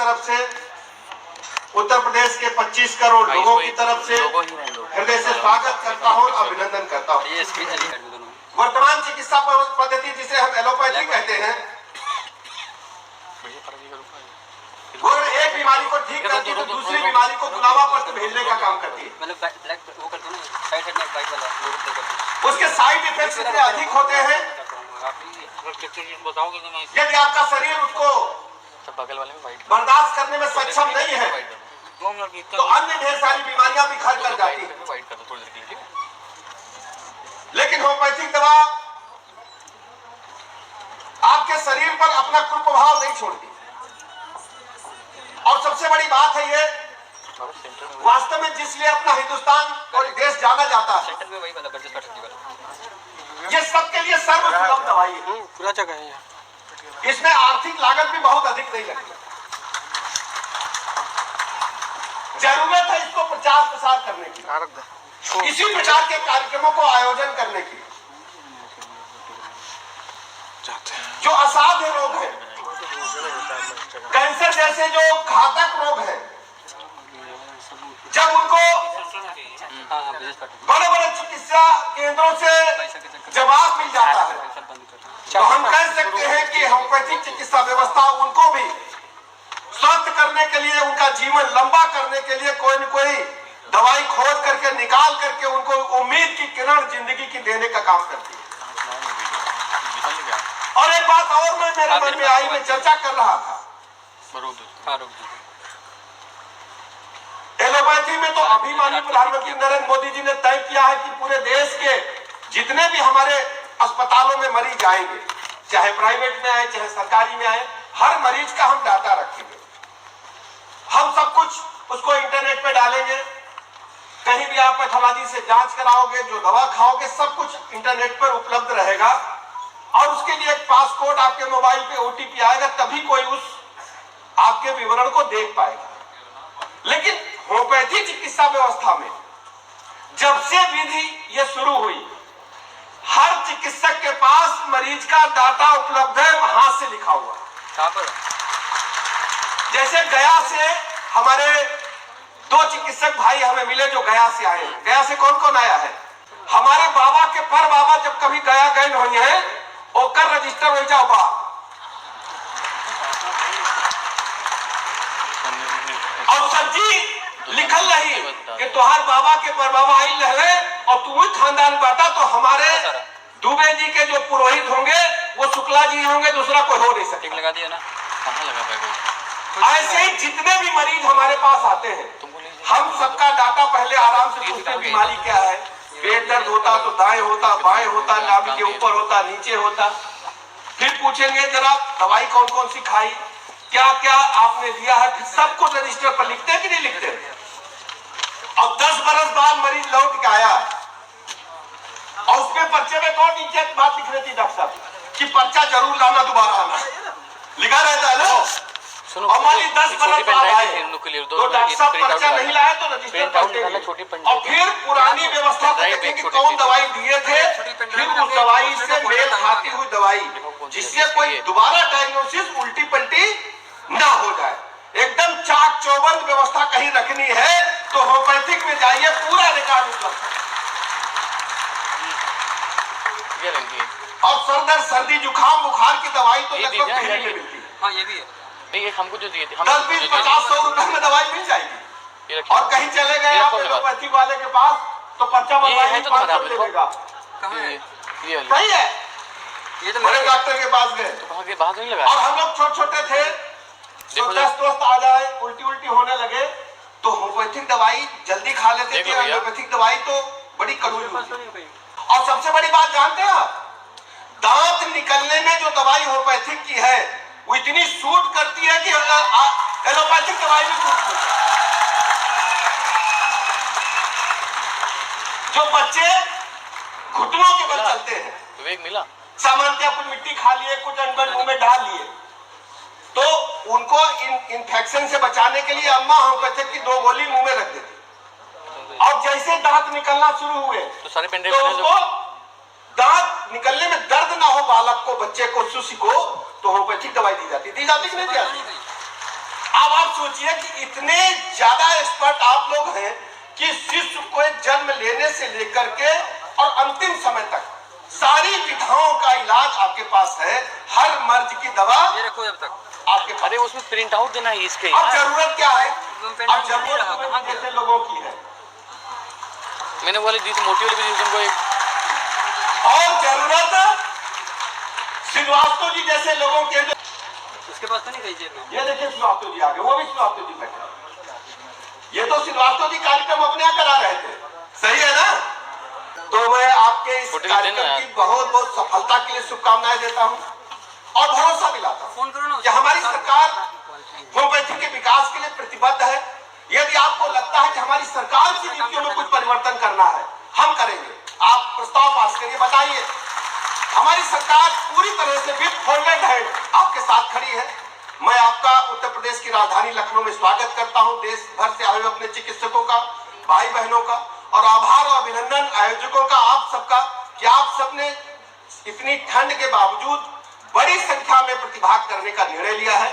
तरफ से, उत्तर प्रदेश के 25 करोड़ लोगों की तरफ से हृदय से स्वागत करता हूँ, अभिनंदन करता हूँ। वर्तमान चिकित्सा पद्धति जिसे हम एलोपैथी कहते हैं, वो एक बीमारी को ठीक करती है तो दूसरी बीमारी को दुलावा पत्र भेजने का काम करती है। उसके साइड इफेक्ट्स इतने अधिक होते हैं, यदि आपका शरीर उसको बर्दाश्त करने में सक्षम नहीं है तो अन्य ढेर सारी बीमारियां भी घर कर जाती हैं। लेकिन होम्योपैथिक दवा आपके शरीर पर अपना कुप्रभाव नहीं छोड़ती। और सबसे बड़ी बात है ये, वास्तव में जिसलिए अपना हिंदुस्तान और देश जाना जाता है, ये सबके लिए सर्वसुलभ दवाई है। पूरा जगह है। इसमें आर्थिक लागत भी बहुत अधिक नहीं लगती। जरूरत है इसको प्रचार प्रसार करने की, इसी प्रकार के कार्यक्रमों को आयोजन करने की। जो असाध्य रोग है, कैंसर जैसे जो घातक रोग है, जब उनको बड़े बड़े चिकित्सा केंद्रों से जवाब मिल जाता है तो हम कह सकते हैं कि होम्योपैथिक चिकित्सा व्यवस्था उनको भी स्वस्थ करने के लिए, उनका जीवन लंबा करने के लिए कोई न कोई दवाई खोज करके निकाल करके उनको उम्मीद की किरण जिंदगी की देने का काम करती है। और एक बात और मेरे मन में आई, मैं चर्चा कर रहा था, एलोपैथी में तो अभी माननीय प्रधानमंत्री नरेंद्र मोदी जी ने तय किया है कि पूरे देश के जितने भी हमारे अस्पतालों में मरीज आएंगे, चाहे प्राइवेट में आए चाहे सरकारी में आए, हर मरीज का हम डाटा रखेंगे। हम सब कुछ उसको इंटरनेट पे डालेंगे। कहीं भी आप पैथोलॉजी से जांच कराओगे, जो दवा खाओगे, सब कुछ इंटरनेट पर उपलब्ध रहेगा। और उसके लिए एक पासकोड आपके मोबाइल पे ओटीपी आएगा, तभी कोई उस आपके विवरण को देख पाएगा। लेकिन होम्योपैथी चिकित्सा व्यवस्था में जब से विधि ये शुरू हुई, हर चिकित्सक के पास मरीज का डाटा उपलब्ध है, वहां से लिखा हुआ। जैसे गया से हमारे 2 चिकित्सक भाई हमें मिले जो गया से आए हैं। गया से कौन कौन आया है? हमारे बाबा के पर बाबा जब कभी गया गए हुई है, ओकर रजिस्टर हो जाओ बा। और सब्जी लिखल रही कि तुहार बाबा के पर बाबा आई रहे और तू खानदान बाटा, तो हमारे दुबे जी के जो पुरोहित होंगे वो शुक्ला जी होंगे, दूसरा कोई हो नहीं सके। लगा दिया ना, कहाँ लगा पाएगा? ऐसे ही जितने भी मरीज हमारे पास आते हैं, हम सबका डाटा पहले आराम से पूछते, बीमारी क्या है, पेट दर्द होता तो दाएं होता, बाएं होता, नाभि के ऊपर होता, नीचे होता। फिर पूछेंगे जरा दवाई कौन कौन सी खाई, क्या क्या आपने लिया है, फिर सब कुछ रजिस्टर पर लिखते हैं कि नहीं लिखते? और 10 बरस बाद मरीज लौट के आया और उसके पर्चे में कौन नीचे बात लिख रही थी डॉक्टर साहब कि पर्चा जरूर लाना, दोबारा आना, लिखा रहता है ना। और मान 10 बरस बाद आए तो डॉक्टर साहब पर्चा नहीं लाए तो रजिस्टर पलटेंगे और फिर पुरानी व्यवस्था को देखेंगे कि कौन दवाई दिए थे, फिर उस दवाई से मेल खाती हुई दवाई, जिससे कोई दोबारा डायग्नोसिस उल्टी पलटी ना हो जाए। एकदम चाक चौबंद व्यवस्था कहीं रखनी है तो होम्योपैथिक में जाइए, पूरा रिकॉर्ड उपलब्ध। और सर दर्द, सर्दी, जुकाम, बुखार की दवाई तो लगभग कहीं नहीं मिलती है। हाँ, ये भी है। नहीं, हमको जो दिए थे 10, 20, 50, 100 रुपए में दवाई मिल जाएगी। और कहीं चले गए आप एलोपैथिक वाले के पास तो पर्चा बनवाइए, 500 दे देगा। सही है, ये तो बड़े डॉक्टर के पास गए और हम लोग छोटे छोटे थे, तो 10 दोस्त आ जाए, उल्टी उल्टी होने लगे तो होम्योपैथिक दवाई जल्दी खा लेते थे। एलोपैथिक दवाई तो बड़ी कड़वी होती है। और सबसे बड़ी बात जानते हैं आप, दांत निकलने में जो दवाई होम्योपैथिक की है वो इतनी सूट करती है कि एलोपैथिक दवाई भी सूट करती है। जो बच्चे घुटनों के बल चलते हैं, विवेक मिला, सामान्यतः कुछ मिट्टी खा लिए, कुछ अनबन मुंह में डाल लिए, तो उनको इन्फेक्शन से बचाने के लिए अम्मा होम्योपैथिक की 2 गोली मुंह में रख देती। और जैसे दांत निकलना शुरू हुए तो सारे तो उसको दांत निकलने में दर्द ना हो बालक को, बच्चे को, शिशु को, तो होम्योपैथिक दवाई दी जाती कि नहीं दी जाती? अब आप सोचिए कि इतने ज्यादा एक्सपर्ट आप लोग हैं कि शिशु को जन्म लेने से लेकर के और अंतिम समय तक सारी विधाओं का इलाज आपके पास है, हर मर्ज की दवा ये रखो जब तक आपके पास। अरे उसमें प्रिंट आउट देना है इसके। अब जरूरत क्या है? अब जरूरत कैसे लोगों की है? मैंने वाली दी थी, मोटी वाली भी दी तुमको एक। और जरूरत श्रीवास्तव जी जैसे लोगों के, उसके पास तो नहीं गई जेब में। ये देखिए श्रीवास्तव जी आगे, वो भी श्रीवास्तव जी बैठे। ये तो श्रीवास्तव जी कार्यक्रम अपने यहाँ करा रहे थे, सही है ना? तो मैं आपके इस कार्यक्रम की बहुत बहुत सफलता के लिए शुभकामनाएं देता हूँ और भरोसा दिलाता हूँ फोन करो ना कि हमारी सरकार होम्योपैथी के विकास के लिए प्रतिबद्ध है। यदि आपको लगता है कि हमारी सरकार की नीतियों में कुछ परिवर्तन करना है, हम करेंगे। आप प्रस्ताव पास करिए, बताइए। हमारी सरकार पूरी तरह से विद फंडेड है, आपके साथ खड़ी है। मैं आपका उत्तर प्रदेश की राजधानी लखनऊ में स्वागत करता हूं, देश भर से आए हुए अपने चिकित्सकों का, भाई बहनों का, और आभार और अभिनंदन आयोजकों का आप सबका कि आप सबने इतनी ठंड के बावजूद बड़ी संख्या में प्रतिभाग करने का निर्णय लिया है।